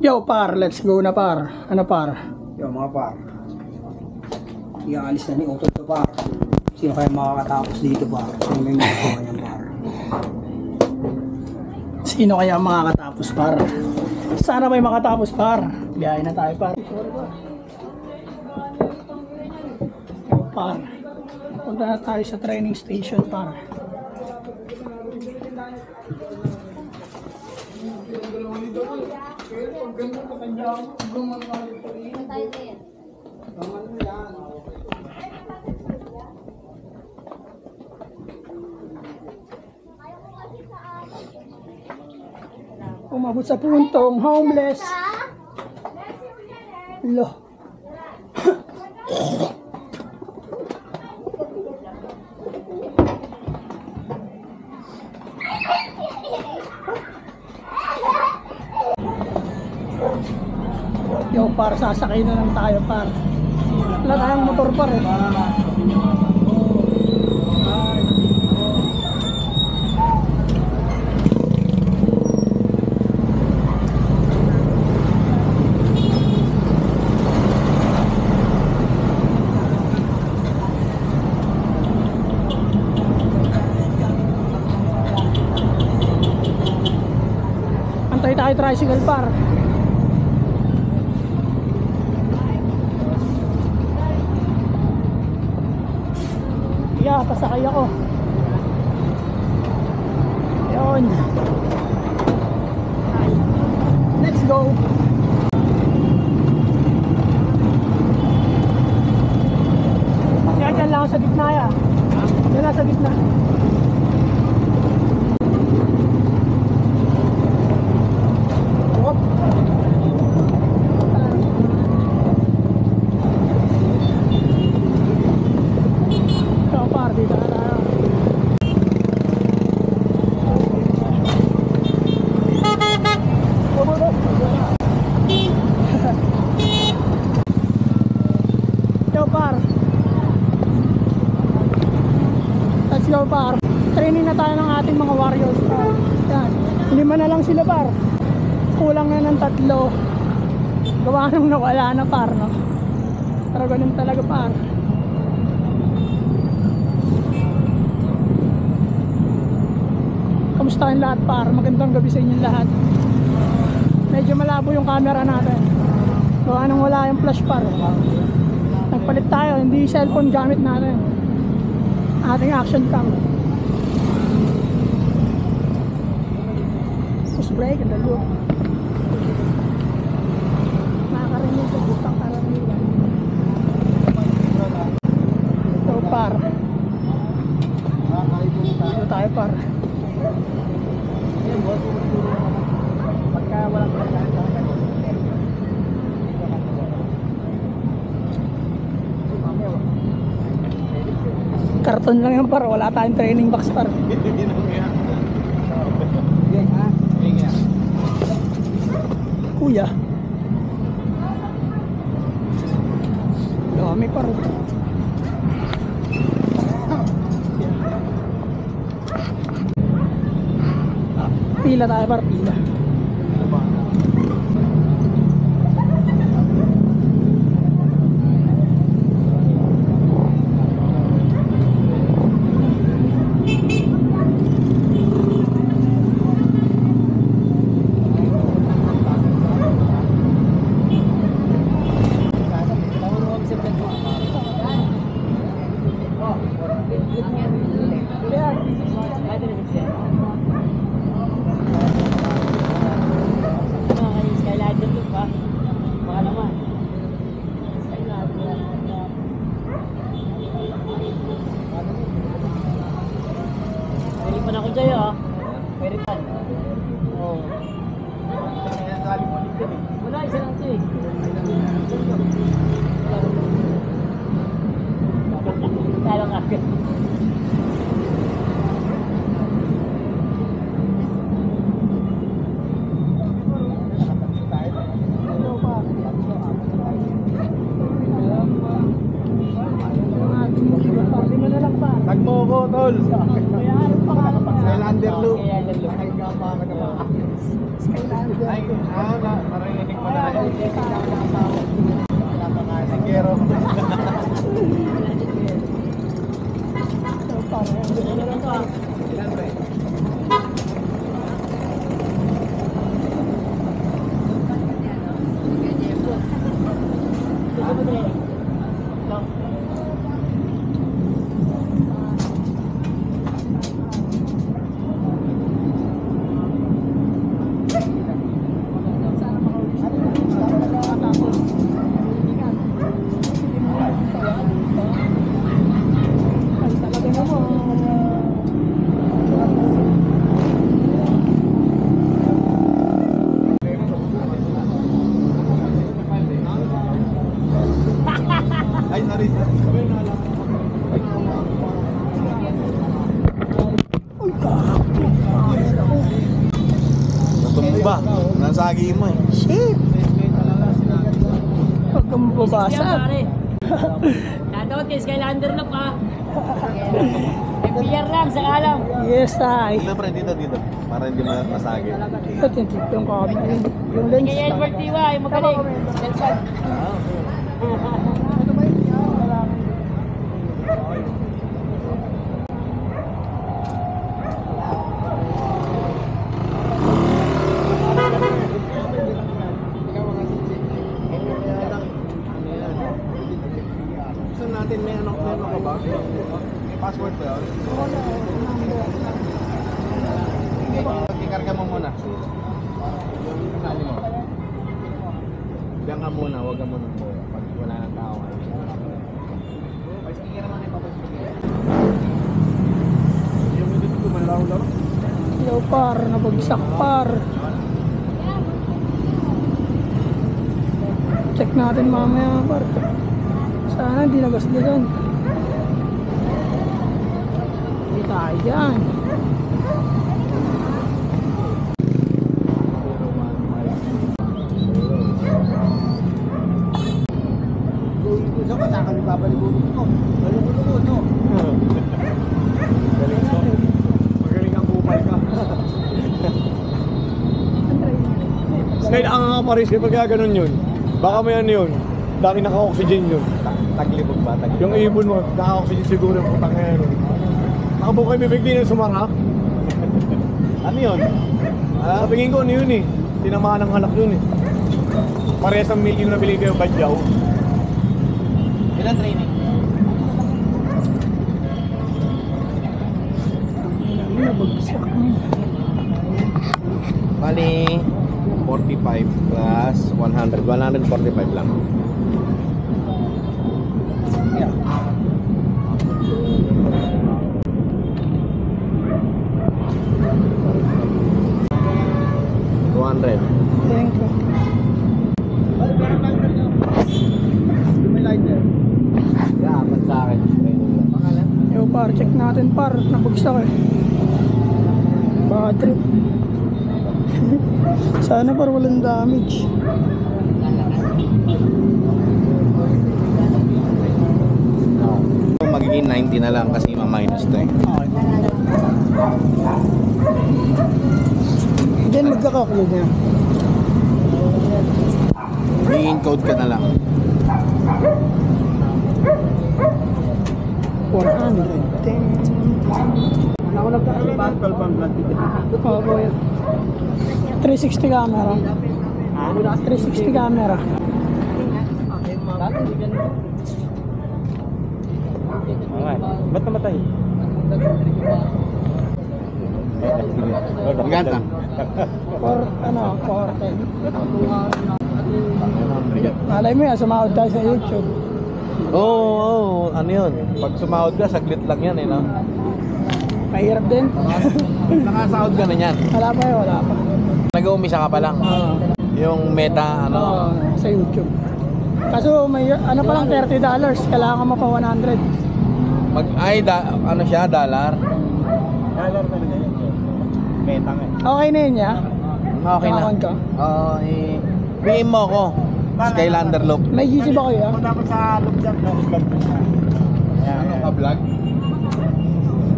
Yo par, let's go na par. Ano par? Yo mga par, iaalis na ni Otto to par. Sino kaya makakatapos dito par? Sino may magagawa niyan par? Sino kaya makakatapos par? Sana may makatapos par. Biyahe na tayo par. Par. Punta na tayo sa training station par. Umabot sa puntong homeless. Lo. Yo par, sasakay na lang tayo par. Wala tayong motor par eh. Antay tayo tricycle par. Yeah, pasakay ako. Yun. Let's go. Kaya dyan lang ako sa gitna ya. Dyan lang sa gitna. Let's go par. Training na tayo ng ating mga warriors par. Yan. 5 na lang sila par. Kulang na ng 3. Gawa nung nawala na par no. Pero ganun talaga par. Kamusta yung lahat par? Magandang gabi sa inyo lahat. Medyo malabo yung camera natin. Gawa nung wala yung flash par. Nagpalit tayo, hindi cellphone gamit natin. Ating action cam. Push brake and the loop. Nakakarinig sa butang karamihan. So par. Dito tayo par. Pagka walang karton lang yan par, wala tayong training box par. Kuya dami par. Pila tayo par, pila. Ako dyan ah. Pwede pa. Oo. Wala, isa lang ito eh. Talong agad. Tag mo ko tol. Kaya ano pa ka? Underloop. Kaya underloop. Ay ka pa ka. Skylander. Marinig mo na. Tumba, nasagi mo eh. Shit! Huwag kang mababasag. Shoutout kay Skylander na pa. FPR lang, sa alam. Yes, ay. Dito pre, dito. Para hindi masagi. Ito, yung camera. Yung lens. Kay Edward Tiwa, ay magaling. Nelson. Gusto natin may ano ka ba? May password ba yun? Ikarga mo muna. Kasali mo. Diyan ka muna, huwag ka muna po. Pag wala nang tao ka. Speaker naman yung papag-speaker. Yung dito ko malaro-laro. Yo, par. Nabagsak, par. Check natin mamaya, par. Sana hindi nagasdagan. Hindi tayo dyan. Gusto ko, nakakali babalibutin ko. Balubulubot, no? Galing ko. Magaling ang kupal ka. Kaya ang Paris, kapag gano'n yun, baka may ano yun, dati naka-oxygen yun. Taglibog ba? Yung ibon mo, naka-oxygen siguro yung putang ngayon. Nakabukay bibig din yung sumara. Ano yun? Sa tingin ko ano yun eh, tinamaan ng halak yun eh. Parehas ang milyon na bili kayo badyaw. Ilan training? Nabagsak na. Bali, 45 plus 100, 145 lang. Yeah. Thank you. May lighter. Yeah, apat sa akin. Pangalan? Yo, par. Check natin, par. Nabagsak eh. Baka trip. Sana par walang damage. Magiging 90 na lang kasi ma-minus to eh. Okay. Then magkakakulo niya. I-encode ka na lang. 110. Ako nagkakalibat, 12 ang blood ticket. Oh, boy. 360 camera. 360 camera. Ba't namatay? Gata. For, ano, 410. Malay mo yan, sumahod tayo sa YouTube. Oo, ano yun? Pag sumahod ka, saglit lang yan eh, no? Mahirap din. Nakasahod ka na yan. Wala pa yun, wala pa. Nag-uumisa ka pa lang. Yung meta, ano? Sa YouTube. Kaso may, ano pa lang, $30. Kailangan mo pa 100. Ano siya, dollar? Dollar talaga yun. Meta nga. Okay na yun, ya? Okay na. Nakakon ka? Oo, PM mo ako. Skylander loop. May GC ba kayo, ya? Kung dapat sa loop dyan, vlog mo siya. Ano ka, vlog?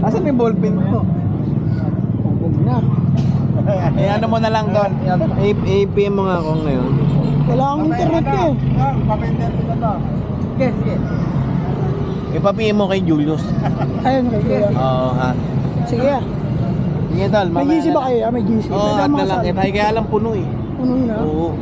Asan yung ballpen ko? Huwag na. Eh ano mo na lang doon. APM mo nga ako ngayon. Wala akong internet eh. Sige, sige. Ipa-PM mo kay Julius. Ayun, kay Kuya. Oo, ha. Sige ah. Sige, tol. May GC ba kayo? Ah, may GC. Oo, at na lang. Kaya lang puno eh. Ano na? Oo.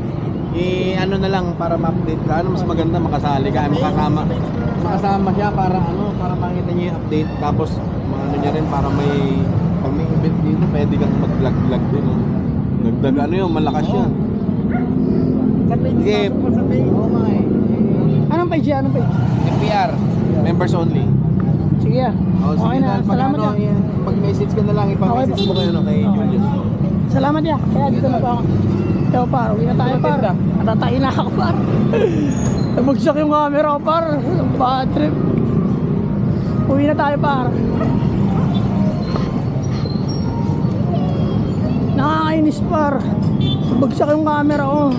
Ano na lang para ma-update ka. Ano mas maganda makasali ka. Makasama siya para para makita niya yung update. Tapos ano niya rin para pag may event dito, pwede kang mag-vlog din. Nagdag malakas yan. Sige. Oo nga eh. Anong page yan? Anong page? FPR. Members only. Sige ah. Okay na. Salamat ya. Pag-message ka na lang, ipag-message mo kayo kay Julius. Salamat ya. Kaya dito na pa ako. Ikaw par, uwi na tayo par. Natatain na ako par. Bumagsak yung camera ko par. Bad trip. Uwi na tayo par. Nakakainis par. Bagsak yung camera ko.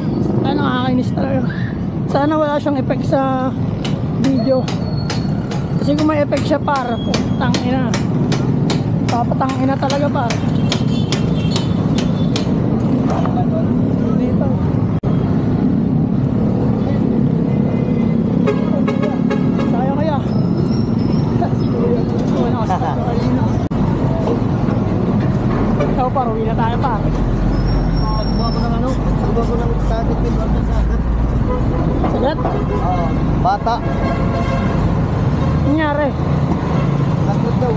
Ay nakakainis talaga. Sana wala siyang effect sa video. Kasi kung may effect siya par, tangina. Papatangina talaga par. Dito. Saya kaya. Ikaw par, uwi na tayo par. Buwa ko ng buwa ko ng static din sa Sagat? bata. Nangyari? Takot daw.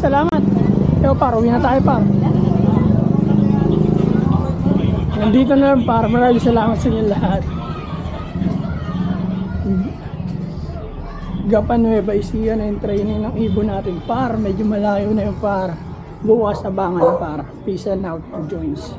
Salamat. Ikaw par, uwi na tayo par. Nandito na lang par. Maraming salamat sa inyo lahat. Gapan Nueva Ecija na yung training ng ibon natin par. Medyo malayo na yung par. Bukas abangan par. Peace and out, joins.